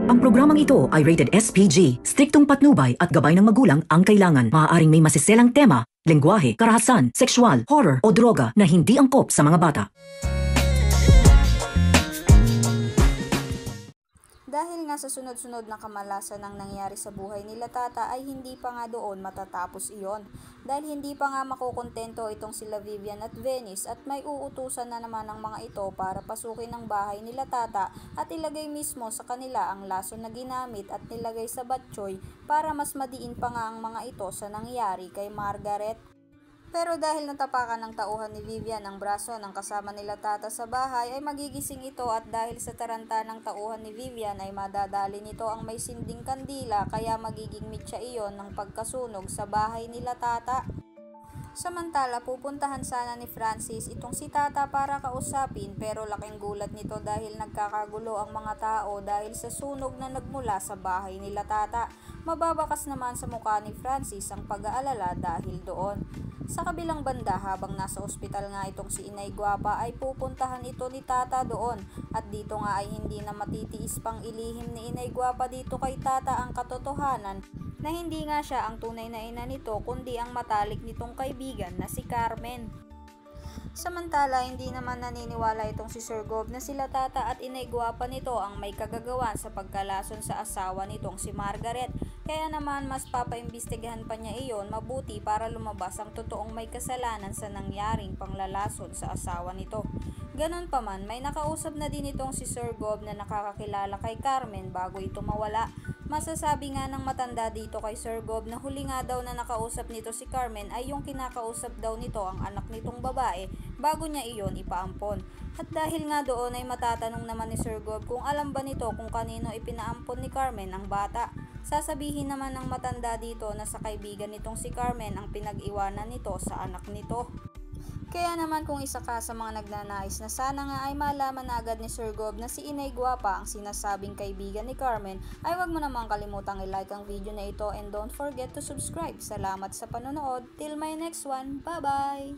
Ang programang ito ay rated SPG. Striktong patnubay at gabay ng magulang ang kailangan. Maaaring may masiselang tema, lengguwahe, karahasan, sexual, horror o droga na hindi angkop sa mga bata. Dahil nga sa sunod-sunod na kamalasan ng nangyari sa buhay nila Tata ay hindi pa nga doon matatapos iyon. Dahil hindi pa nga makukontento itong sila Vivian at Venice at may uutusan na naman ng mga ito para pasukin ang bahay nila Tata at ilagay mismo sa kanila ang lason na ginamit at nilagay sa batchoy para mas madiin pa nga ang mga ito sa nangyari kay Margaret. Pero dahil natapakan ng tauhan ni Vivian ang braso ng kasama nila Tata sa bahay ay magigising ito at dahil sa taranta ng tauhan ni Vivian ay madadali nito ang may sinding kandila kaya magiging mitya iyon ng pagkasunog sa bahay nila Tata. Samantala pupuntahan sana ni Francis itong si Tata para kausapin pero laking gulat nito dahil nagkakagulo ang mga tao dahil sa sunog na nagmula sa bahay nila Tata. Mababakas naman sa mukha ni Francis ang pag-aalala dahil doon. Sa kabilang banda habang nasa ospital nga itong si Inay Guapa ay pupuntahan ito ni Tata doon at dito nga ay hindi na matitiis pang ilihim ni Inay Guapa dito kay Tata ang katotohanan na hindi nga siya ang tunay na ina nito kundi ang matalik nitong kaibigan na si Carmen. Samantala, hindi naman naniniwala itong si Sir Gob na sila Tata at Inay Guapa nito ang may kagagawan sa pagkalason sa asawa nitong si Margaret. Kaya naman mas papaimbestigahan pa niya iyon mabuti para lumabas ang totoong may kasalanan sa nangyaring panglalason sa asawa nito. Ganon pa man, may nakausap na din itong si Sir Gob na nakakakilala kay Carmen bago ito mawala. Masasabi nga ng matanda dito kay Sir Gob na huli nga daw na nakausap nito si Carmen ay yung kinakausap daw nito ang anak nitong babae bago niya iyon ipaampon. At dahil nga doon ay matatanong naman ni Sir Gob kung alam ba nito kung kanino ipinaampon ni Carmen ang bata. Sasabihin naman ng matanda dito na sa kaibigan nitong si Carmen ang pinag-iwanan nito sa anak nito. Kaya naman kung isa ka sa mga nagnanais na sana nga ay malaman na agad ni Sir Gob na si Inay Guapa ang sinasabing kaibigan ni Carmen, ay wag mo namang kalimutang i-like ang video na ito and don't forget to subscribe. Salamat sa panonood. Till my next one. Bye-bye!